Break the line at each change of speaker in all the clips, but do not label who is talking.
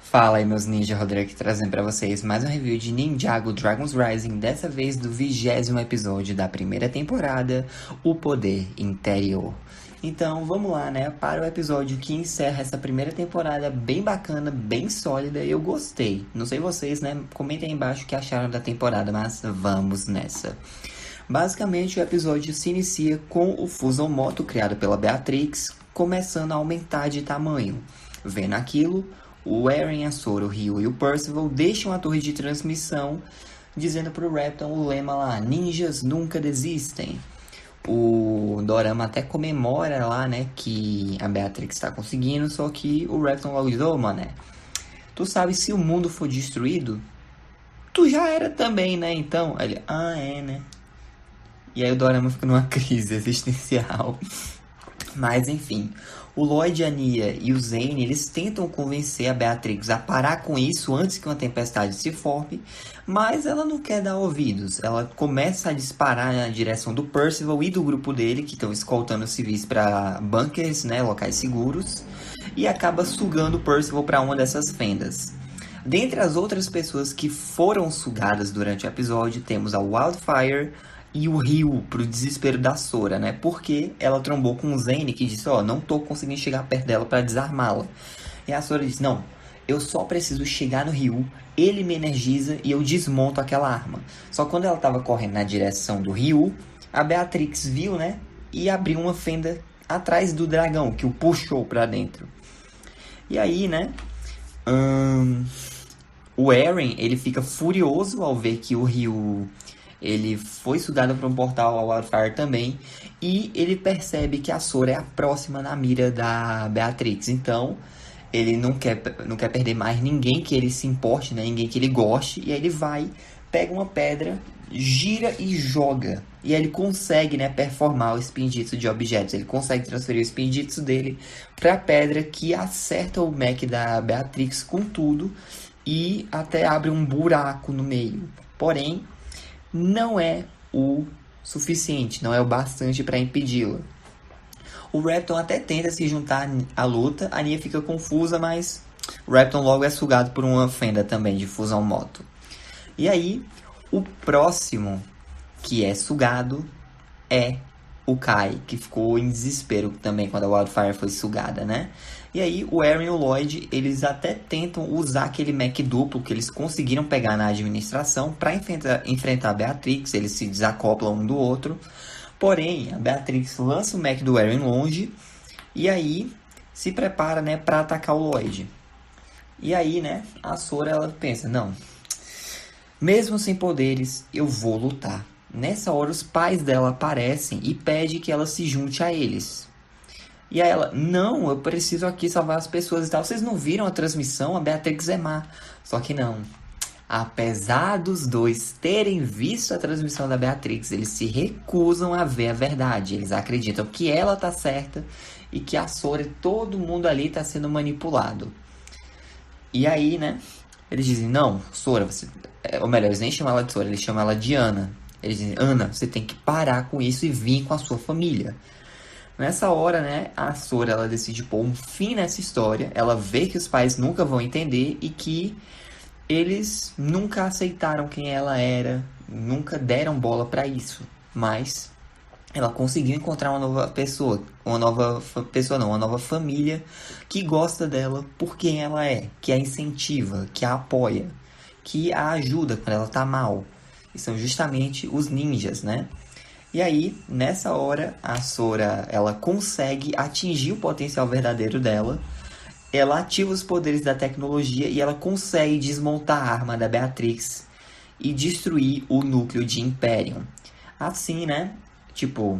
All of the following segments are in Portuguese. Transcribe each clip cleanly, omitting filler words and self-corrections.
Fala aí, meus ninja, Rodrigo aqui trazendo pra vocês mais um review de Ninjago Dragon's Rising, dessa vez do 20º episódio da primeira temporada, O Poder Interior. Então vamos lá, né, para o episódio que encerra essa primeira temporada bem bacana, bem sólida, e eu gostei. Não sei vocês, né, comentem aí embaixo o que acharam da temporada, mas vamos nessa. Basicamente, o episódio se inicia com o Fusion Moto criado pela Beatrix começando a aumentar de tamanho. Vendo aquilo, o Eren, a Sora, o Ryu e o Percival deixam a torre de transmissão, dizendo pro Repton o lema lá: ninjas nunca desistem. O Dorama até comemora lá, né, que a Beatrix está conseguindo, só que o Repton logo diz: ô, mané, tu sabe, se o mundo for destruído, tu já era também, né? Então, ele, é, né? E aí o Dorama fica numa crise existencial. Mas enfim, o Lloyd, a Nia e o Zane, eles tentam convencer a Beatrix a parar com isso antes que uma tempestade se forme, mas ela não quer dar ouvidos. Ela começa a disparar na direção do Percival e do grupo dele, que estão escoltando os civis para bunkers, né, locais seguros, e acaba sugando o Percival para uma dessas fendas. Dentre as outras pessoas que foram sugadas durante o episódio, temos a Wildfire e o Ryu, pro desespero da Sora, né? Porque ela trombou com o Zane, que disse: não tô conseguindo chegar perto dela para desarmá-la. E a Sora disse: não, eu só preciso chegar no Ryu, ele me energiza e eu desmonto aquela arma. Só quando ela tava correndo na direção do Ryu, a Beatrix viu, né? E abriu uma fenda atrás do dragão, que o puxou para dentro. E aí, né? O Eren, ele fica furioso ao ver que o Ryu, ele foi sugado para um portal ao Wildfire também, e ele percebe que a Sora é a próxima na mira da Beatrix. Então, ele não quer perder mais ninguém que ele se importe, né? Ninguém que ele goste, e aí ele vai, pega uma pedra, gira e joga. E aí ele consegue, né, performar o Spinjitzu de objetos. Ele consegue transferir o Spinjitzu dele para a pedra, que acerta o mech da Beatrix com tudo e até abre um buraco no meio. Porém, não é o suficiente, não é o bastante para impedi-la. O Repton até tenta se juntar à luta, a Nia fica confusa, mas o Repton logo é sugado por uma fenda também de fusão moto. E aí, o próximo que é sugado é o Kai, que ficou em desespero também quando a Wildfire foi sugada, né? E aí o Eren e o Lloyd, eles até tentam usar aquele mech duplo que eles conseguiram pegar na administração para enfrentar a Beatrix, eles se desacoplam um do outro. Porém, a Beatrix lança o mech do Eren longe e aí se prepara, né, para atacar o Lloyd. E aí, né, a Sora, ela pensa: não, mesmo sem poderes, eu vou lutar. Nessa hora, os pais dela aparecem e pedem que ela se junte a eles. E aí ela: não, eu preciso aqui salvar as pessoas e tal. Vocês não viram a transmissão? A Beatrix é má. Só que não. Apesar dos dois terem visto a transmissão da Beatrix, eles se recusam a ver a verdade. Eles acreditam que ela tá certa e que a Sora e todo mundo ali tá sendo manipulado. E aí, né, eles dizem: não, Sora, você... Ou melhor, eles nem chamam ela de Sora, eles chamam ela de Ana. Eles dizem: Ana, você tem que parar com isso e vir com a sua família. Nessa hora, né, a Sora, ela decide pôr um fim nessa história. Ela vê que os pais nunca vão entender e que eles nunca aceitaram quem ela era, nunca deram bola pra isso. Mas ela conseguiu encontrar uma nova pessoa, uma nova família que gosta dela por quem ela é, que a incentiva, que a apoia, que a ajuda quando ela tá mal. E são justamente os ninjas, né? E aí, nessa hora, a Sora, ela consegue atingir o potencial verdadeiro dela. Ela ativa os poderes da tecnologia e ela consegue desmontar a arma da Beatrix e destruir o núcleo de Imperium. Assim, né? Tipo,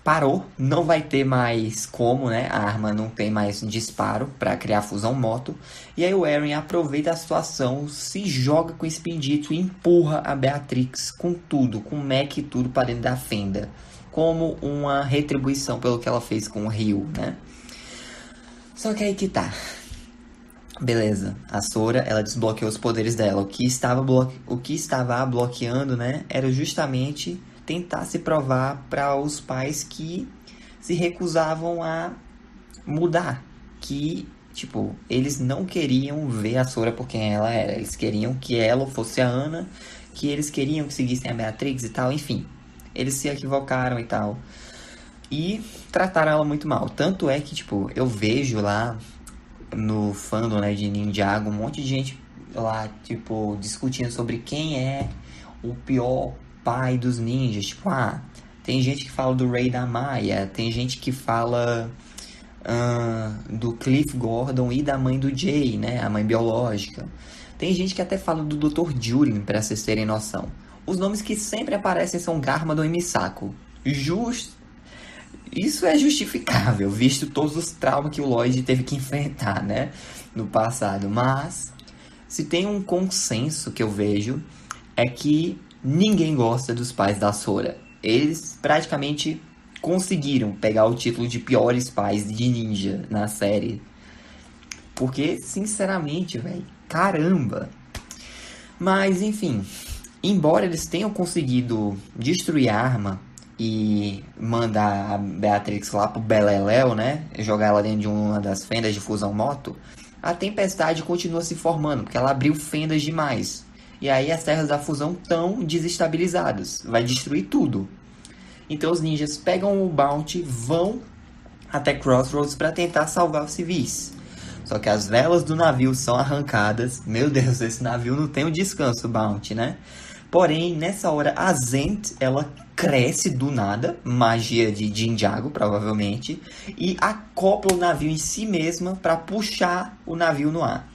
parou, não vai ter mais como, né? A arma não tem mais disparo para criar fusão moto. E aí o Eren aproveita a situação, se joga com o Spinjitzu e empurra a Beatrix com tudo, com o mech e tudo para dentro da fenda, como uma retribuição pelo que ela fez com o Ryu, né? Só que aí que tá. Beleza, a Sora, ela desbloqueou os poderes dela. O que estava a bloqueando, né, era justamente tentar se provar para os pais que se recusavam a mudar, que tipo, eles não queriam ver a Sora por quem ela era. Eles queriam que ela fosse a Ana, que eles queriam que seguissem a Beatrix e tal, enfim. Eles se equivocaram e tal. E trataram ela muito mal. Tanto é que, tipo, eu vejo lá no fandom, né, de Ninjago, um monte de gente lá, tipo, discutindo sobre quem é o pior pai dos ninjas. Tipo, tem gente que fala do Rei da Maia, tem gente que fala do Cliff Gordon e da mãe do Jay, né, a mãe biológica. Tem gente que até fala do Dr. Jurin, pra vocês terem noção. Os nomes que sempre aparecem são Garmadon e Misako. Isso é justificável, visto todos os traumas que o Lloyd teve que enfrentar, né, no passado. Mas, se tem um consenso que eu vejo, é que ninguém gosta dos pais da Sora. Eles praticamente conseguiram pegar o título de piores pais de ninja na série. Porque, sinceramente, velho, caramba. Mas, enfim, embora eles tenham conseguido destruir a arma e mandar a Beatrix lá pro Beleléu, né? Jogar ela dentro de uma das fendas de fusão moto, a tempestade continua se formando, porque ela abriu fendas demais. E aí as terras da fusão estão desestabilizadas. Vai destruir tudo. Então os ninjas pegam o Bounty, vão até Crossroads para tentar salvar os civis. Só que as velas do navio são arrancadas. Meu Deus, esse navio não tem um descanso, Bounty, né? Porém, nessa hora, a Zent, ela cresce do nada, magia de Ninjago, provavelmente, e acopla o navio em si mesma para puxar o navio no ar.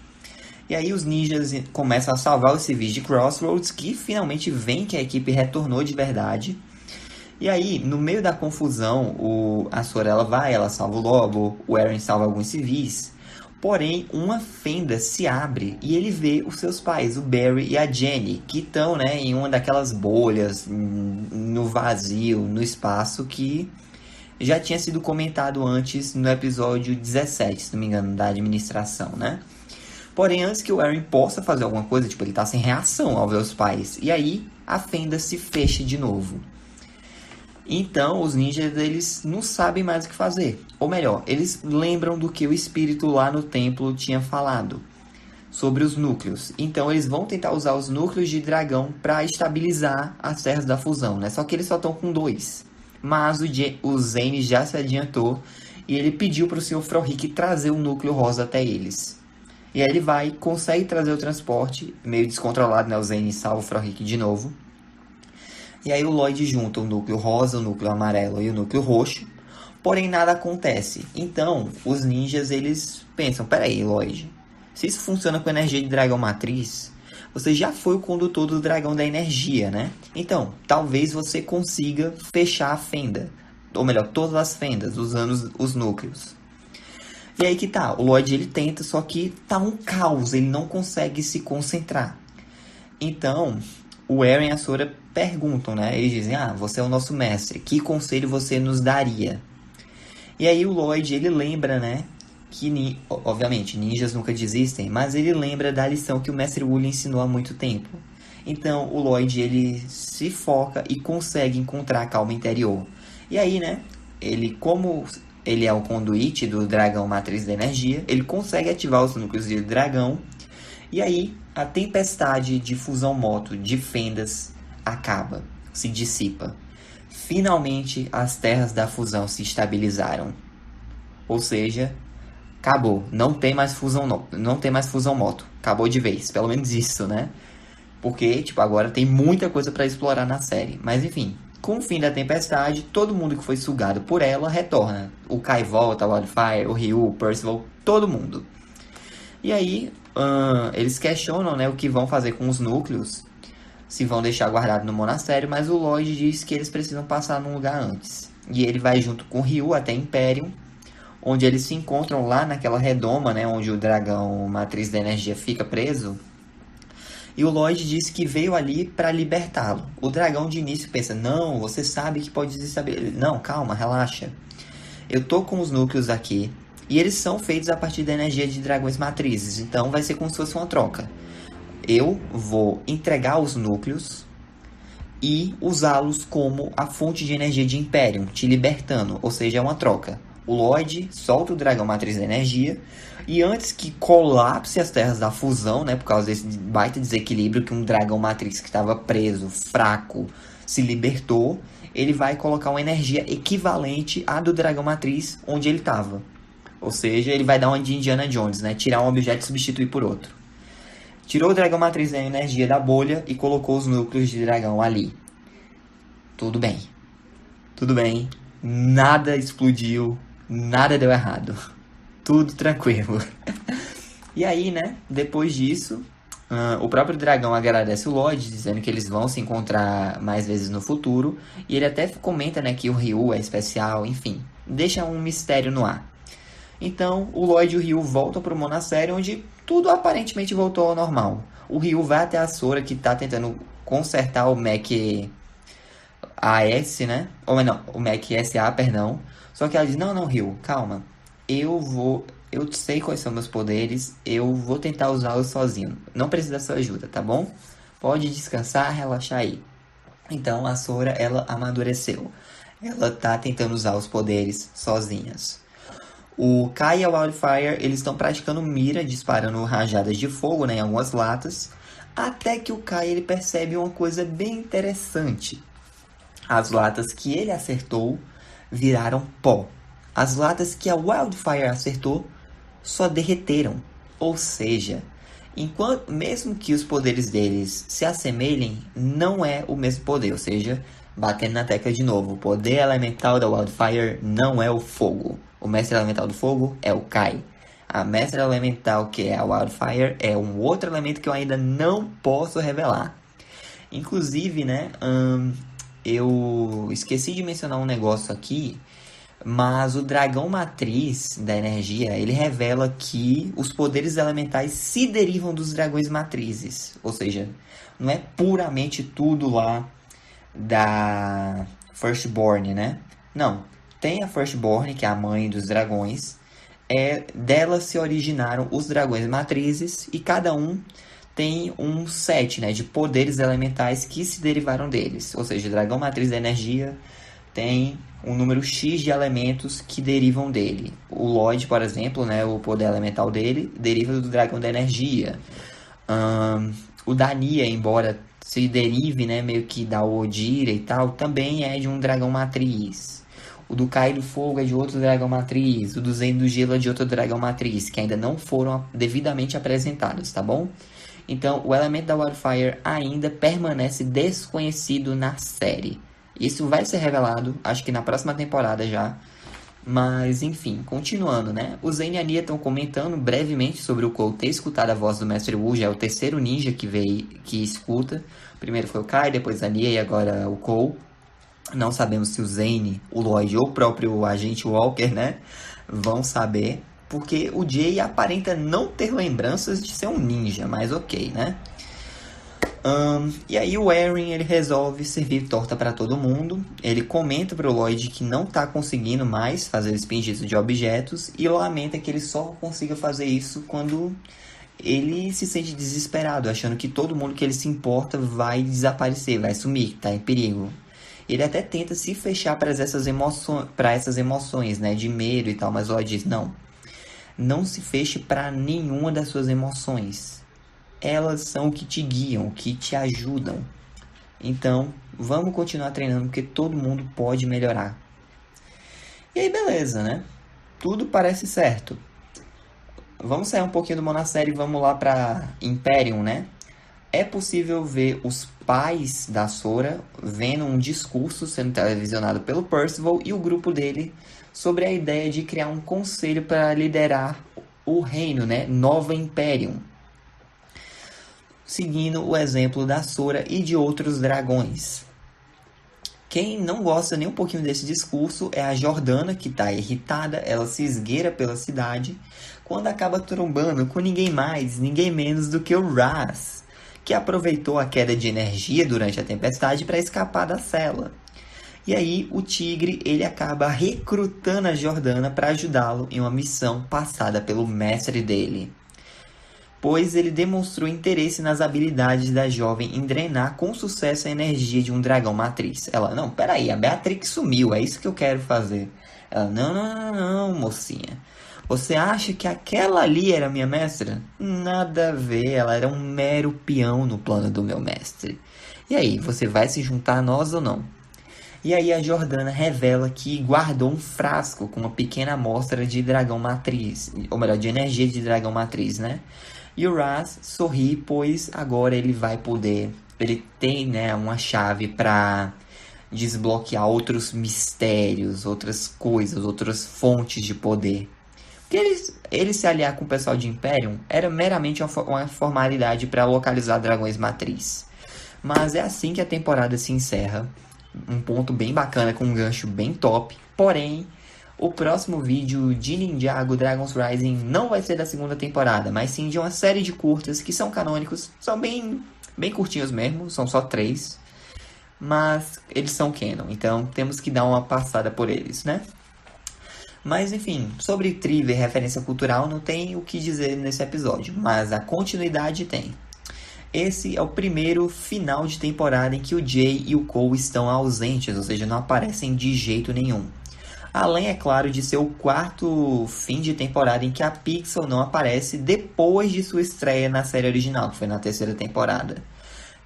E aí os ninjas começam a salvar os civis de Crossroads, que finalmente veem que a equipe retornou de verdade. E aí, no meio da confusão, a Sora ela salva o Lobo, o Eren salva alguns civis. Porém, uma fenda se abre e ele vê os seus pais, o Barry e a Jenny, que estão, né, em uma daquelas bolhas, no vazio, no espaço, que já tinha sido comentado antes no episódio 17, se não me engano, da administração, né? Porém, antes que o Eren possa fazer alguma coisa, tipo, ele tá sem reação ao ver os pais. E aí, a fenda se fecha de novo. Então, os ninjas, eles não sabem mais o que fazer. Ou melhor, eles lembram do que o espírito lá no templo tinha falado sobre os núcleos. Então, eles vão tentar usar os núcleos de dragão para estabilizar as terras da fusão, né? Só que eles só estão com 2. Mas o Zane já se adiantou e ele pediu para o Sr. Frohlich trazer o núcleo rosa até eles. E aí ele consegue trazer o transporte, meio descontrolado, né? O Zane salva o Frohlich de novo. E aí o Lloyd junta o núcleo rosa, o núcleo amarelo e o núcleo roxo. Porém, nada acontece. Então, os ninjas, eles pensam, peraí, Lloyd, se isso funciona com energia de dragão matriz, você já foi o condutor do dragão da energia, né? Então, talvez você consiga fechar a fenda. Ou melhor, todas as fendas, usando os núcleos. E aí que tá, o Lloyd ele tenta, só que tá um caos, ele não consegue se concentrar. Então, o Eren e a Sora perguntam, né? Eles dizem, você é o nosso mestre, que conselho você nos daria? E aí o Lloyd, ele lembra, né? Que, obviamente, ninjas nunca desistem, mas ele lembra da lição que o mestre Wu ensinou há muito tempo. Então, o Lloyd, ele se foca e consegue encontrar a calma interior. E aí, né? Como ele é o conduíte do dragão matriz da energia, ele consegue ativar os núcleos de dragão. E aí, a tempestade de fusão moto de fendas acaba, se dissipa. Finalmente, as terras da fusão se estabilizaram. Ou seja, acabou. Não tem mais fusão moto. Acabou de vez. Pelo menos isso, né? Porque, tipo, agora tem muita coisa para explorar na série. Mas, enfim, com o fim da tempestade, todo mundo que foi sugado por ela retorna. O Kai volta, o Wildfire, o Ryu, o Percival, todo mundo. E aí, eles questionam, né, o que vão fazer com os núcleos, se vão deixar guardado no monastério, mas o Lloyd diz que eles precisam passar num lugar antes. E ele vai junto com o Ryu até Imperium, onde eles se encontram lá naquela redoma, né, onde o dragão matriz da energia fica preso. E o Lloyd diz que veio ali para libertá-lo. O dragão de início pensa, não, você sabe que pode desestabilizar. Não, calma, relaxa. Eu tô com os núcleos aqui, e eles são feitos a partir da energia de dragões matrizes, então vai ser como se fosse uma troca. Eu vou entregar os núcleos e usá-los como a fonte de energia de Imperium, te libertando, ou seja, é uma troca. O Lloyd solta o dragão matriz da energia e antes que colapse as terras da fusão, né, por causa desse baita desequilíbrio que um dragão matriz que estava preso, fraco, se libertou, ele vai colocar uma energia equivalente à do dragão matriz onde ele estava. Ou seja, ele vai dar uma de Indiana Jones, né, tirar um objeto e substituir por outro. Tirou o dragão matriz da energia da bolha e colocou os núcleos de dragão ali. Tudo bem. Tudo bem. Nada explodiu. Nada deu errado. Tudo tranquilo. E aí, né? Depois disso, o próprio dragão agradece o Lloyd, dizendo que eles vão se encontrar mais vezes no futuro. E ele até comenta, né, que o Ryu é especial, enfim. Deixa um mistério no ar. Então, o Lloyd e o Ryu voltam para o monastério, onde tudo aparentemente voltou ao normal. O Ryu vai até a Sora, que está tentando consertar o Mech AS, né? Ou não, o Mech SA, perdão. Só que ela diz, não, Ryu, calma. Eu sei quais são meus poderes, eu vou tentar usá-los sozinho. Não precisa da sua ajuda, tá bom? Pode descansar, relaxar aí. Então, a Sora, ela amadureceu. Ela tá tentando usar os poderes sozinhas. O Kai e a Wildfire, eles estão praticando mira, disparando rajadas de fogo, né, em algumas latas, até que o Kai ele percebe uma coisa bem interessante. As latas que ele acertou viraram pó. As latas que a Wildfire acertou só derreteram. Ou seja, mesmo que os poderes deles se assemelhem, não é o mesmo poder. Ou seja, batendo na tecla de novo, o poder elemental da Wildfire não é o fogo. O mestre elemental do fogo é o Kai. A mestra elemental, que é a Wildfire, é um outro elemento que eu ainda não posso revelar. Inclusive, né, eu esqueci de mencionar um negócio aqui, mas o dragão matriz da energia, ele revela que os poderes elementais se derivam dos dragões matrizes. Ou seja, não é puramente tudo lá da Firstborn, né? Não. Tem a Firstborn, que é a mãe dos dragões. Dela se originaram os dragões matrizes e cada um tem um set, né, de poderes elementais que se derivaram deles. Ou seja, o dragão matriz da energia tem um número X de elementos que derivam dele. O Lloyd, por exemplo, né, o poder elemental dele deriva do dragão da energia. O Dania, embora se derive, né, meio que da Odira e tal, também é de um dragão matriz. O do Kai do Fogo é de outro dragão matriz. O do Zen do Gelo é de outro dragão matriz, que ainda não foram devidamente apresentados, tá bom? Então, o elemento da Wildfire ainda permanece desconhecido na série. Isso vai ser revelado, acho que na próxima temporada já. Mas, enfim, continuando, né? O Zen e a Nia estão comentando brevemente sobre o Cole ter escutado a voz do Mestre Wu. Já é o terceiro ninja que escuta. Primeiro foi o Kai, depois a Nia e agora o Cole. Não sabemos se o Zane, o Lloyd ou o próprio agente Walker, né, vão saber, porque o Jay aparenta não ter lembranças de ser um ninja, mas ok, né? E aí o Eren, ele resolve servir torta para todo mundo. Ele comenta para o Lloyd que não está conseguindo mais fazer o espinjito de objetos e lamenta que ele só consiga fazer isso quando ele se sente desesperado, achando que todo mundo que ele se importa vai desaparecer, vai sumir, está em perigo. Ele até tenta se fechar para essas emoções, né, de medo e tal, mas o Lloyd diz, não se feche para nenhuma das suas emoções. Elas são o que te guiam, o que te ajudam. Então, vamos continuar treinando, porque todo mundo pode melhorar. E aí, beleza, né? Tudo parece certo. Vamos sair um pouquinho do monastério e vamos lá para Imperium, né? É possível ver os pais da Sora vendo um discurso sendo televisionado pelo Percival e o grupo dele sobre a ideia de criar um conselho para liderar o reino, né? Nova Imperium. Seguindo o exemplo da Sora e de outros dragões. Quem não gosta nem um pouquinho desse discurso é a Jordana, que está irritada. Ela se esgueira pela cidade quando acaba trombando com ninguém mais, ninguém menos do que o Raz, que aproveitou a queda de energia durante a tempestade para escapar da cela. E aí o Tigre ele acaba recrutando a Jordana para ajudá-lo em uma missão passada pelo mestre dele, pois ele demonstrou interesse nas habilidades da jovem em drenar com sucesso a energia de um dragão matriz. Ela, não, peraí, a Beatrix sumiu, é isso que eu quero fazer. Ela, não, não, não, não, mocinha. Você acha que aquela ali era minha mestra? Nada a ver, ela era um mero peão no plano do meu mestre. E aí, você vai se juntar a nós ou não? E aí a Jordana revela que guardou um frasco com uma pequena amostra de dragão matriz, ou melhor, de energia de dragão matriz, né? E o Raz sorri, pois agora ele vai poder, ele tem, né, uma chave para desbloquear outros mistérios, outras coisas, outras fontes de poder. Porque ele se aliar com o pessoal de Imperium era meramente uma formalidade para localizar dragões matriz. Mas é assim que a temporada se encerra. Um ponto bem bacana, com um gancho bem top. Porém, o próximo vídeo de Ninjago Dragon's Rising não vai ser da segunda temporada, mas sim de uma série de curtas que são canônicos. São bem curtinhos mesmo, são só 3. Mas eles são canon, então temos que dar uma passada por eles, né? Mas enfim, sobre trivia e referência cultural não tem o que dizer nesse episódio, mas a continuidade tem. Esse é o primeiro final de temporada em que o Jay e o Cole estão ausentes, ou seja, não aparecem de jeito nenhum. Além, é claro, de ser o quarto fim de temporada em que a Pixel não aparece depois de sua estreia na série original, que foi na terceira temporada.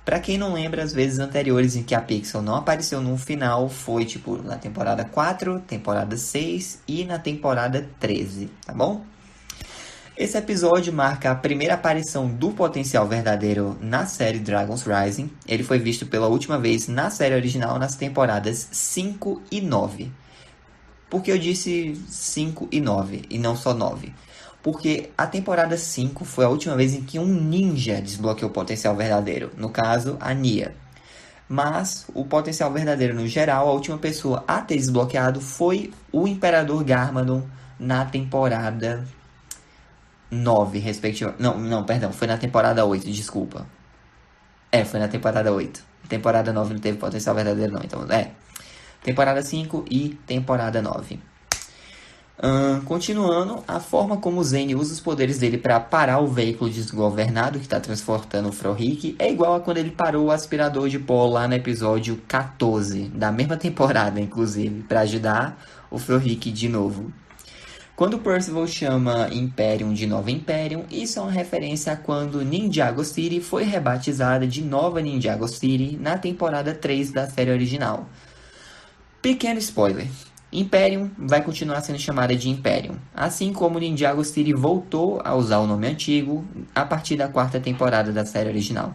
Pra quem não lembra, as vezes anteriores em que a Pixel não apareceu no final foi tipo na temporada 4, temporada 6 e na temporada 13, tá bom? Esse episódio marca a primeira aparição do potencial verdadeiro na série Dragon's Rising. Ele foi visto pela última vez na série original nas temporadas 5 e 9. Por que eu disse 5 e 9 e não só 9? Porque a temporada 5 foi a última vez em que um ninja desbloqueou o potencial verdadeiro. No caso, a Nia. Mas o potencial verdadeiro no geral, a última pessoa a ter desbloqueado foi o Imperador Garmadon na temporada 9, respectivamente. Não, perdão, foi na temporada 8, desculpa. Foi na temporada 8. Temporada 9 não teve potencial verdadeiro não, então temporada 5 e temporada 9. Continuando, a forma como o Zane usa os poderes dele para parar o veículo desgovernado que está transportando o Frohike é igual a quando ele parou o aspirador de pó lá no episódio 14, da mesma temporada, inclusive, para ajudar o Frohike de novo. Quando Percival chama Imperium de Nova Imperium, isso é uma referência a quando Ninjago City foi rebatizada de Nova Ninjago City na temporada 3 da série original. Pequeno spoiler. Imperium vai continuar sendo chamada de Imperium, assim como Ninjago City voltou a usar o nome antigo a partir da 4ª temporada da série original.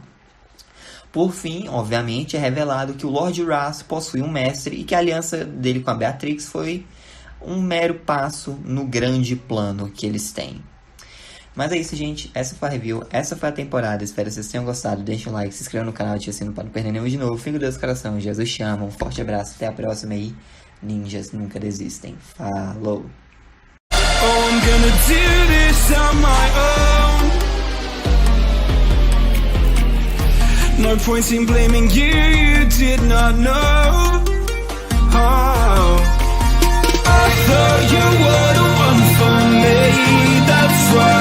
Por fim, obviamente, é revelado que o Lord Raz possui um mestre e que a aliança dele com a Beatrix foi um mero passo no grande plano que eles têm. Mas é isso, gente. Essa foi a review, essa foi a temporada. Espero que vocês tenham gostado. Deixem um like, se inscrevam no canal, ativem o sino para não perder nenhum de novo. Fico com Deus no coração, Jesus chama. Um forte abraço, até a próxima aí. Ninjas nunca desistem. Falou! Oh, I'm gonna do this on my own. No point in blaming you, you did not know. Oh, I thought you were the one for me, that's why